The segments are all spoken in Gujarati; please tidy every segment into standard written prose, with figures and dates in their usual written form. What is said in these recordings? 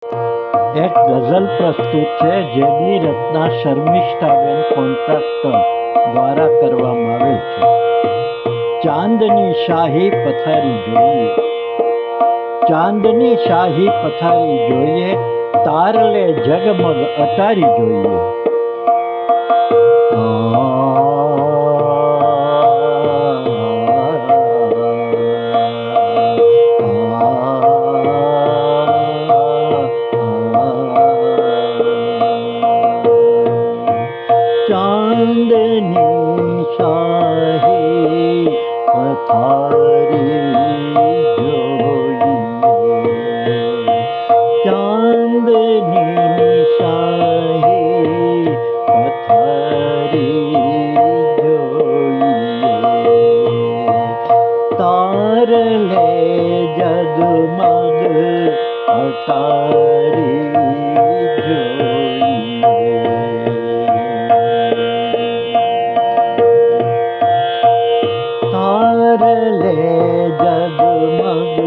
એક ગઝલ પ્રસ્તુત છે જેની રચના શર્મિષ્ઠાબેન કોન્ટ્રાક્ટર દ્વારા કરવામાં આવે છે। ચાંદની શાહી પથારી જોઈએ, ચાંદની શાહી પથારી જોઈએ, તારલે જગમગ અટારી જોઈએ। ચાંદની શાહી પથારી જોઈએ, ચાંદની શાહી પથારી જોઈએ, તારલે જગમગ અટારી તારલે જગમગ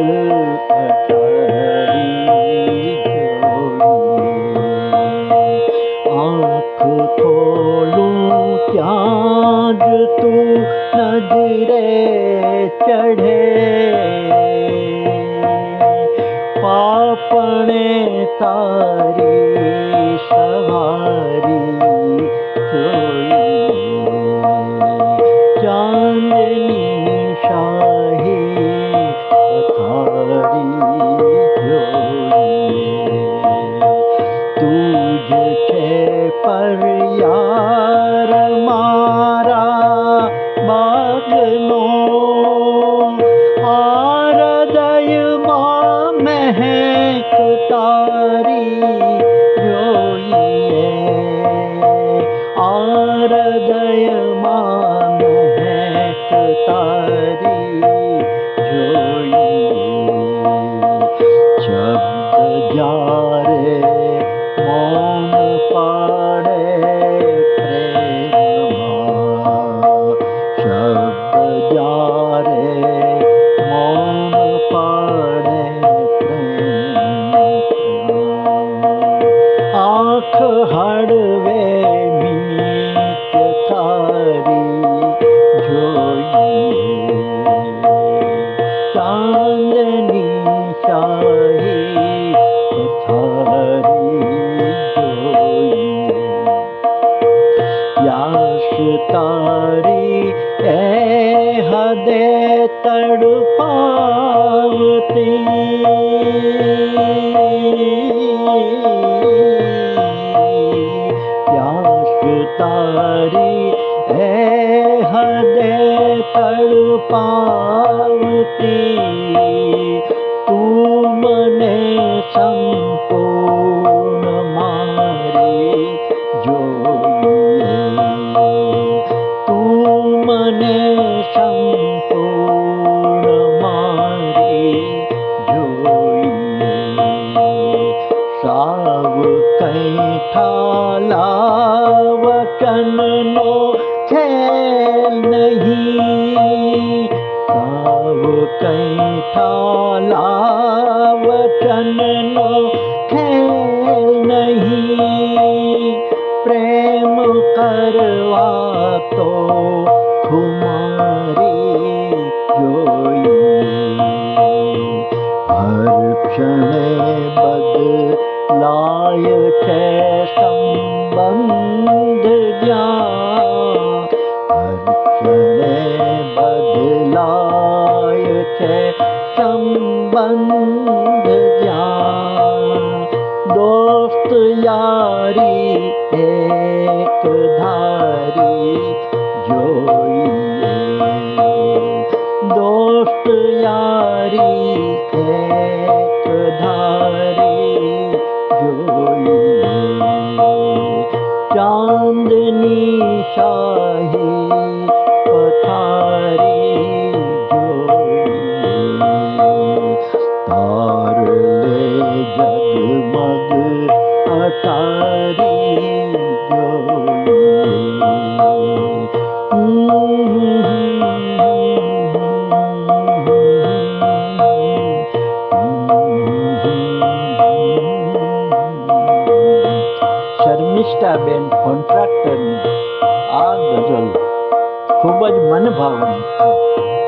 અટારી જોઈએ। આંખ ખોલું ત્યાં જ તું નજરે ચઢે, પાપણે તારી સવારી જોઈએ। ચાંદની શાહી પથારી જોઈએ, તું જ છે પરયાર મારા બાગનો, આ હૃદયમાં મહેક તારી જોઈએ, આ હૃદયમાં મહેક તારી જોઈએ। શબ્દ જ્યારે મૌન પાડે પ્રેમમાં, શબ્દ જ્યારે મૌન પાડે પ્રેમમાં, આંખ હળવે મીત તારી જોઈએ। ચાંદની શાહી પથારી જોઈએ, પ્યાસ તારી એ હદે તડપાવતી, પ્યાસ તારી એ હદે તડપાવતી, તું મને સંપૂર્ણ મારી જોઈએ, તું મને સંપૂર્ણ મારી જોઈએ। સાવ કૈઠા લાવચનનો ખેલ નહીં, સાવ કૈઠા લાવચનનો ખેલ નહીં, પ્રેમ કરવા તો ખુમારી જોઈએ। હર ક્ષણે બદલાય છે સંબંધ જ્યાં, હર ક્ષણે બદલાય છે સંબંધ જ્યાં, દોસ્ત યારી એક ધારી જોઈએ, દોસ્ત યારી એક ધારી જોઈએ। ચાંદની શાહી પથારી જોઈએ, તારલે જગમગ અટારી જોઈએ। નિષ્ઠાબેન કોન્ટ્રાક્ટરની આ ગઝલ ખૂબ જ મનભાવની છે.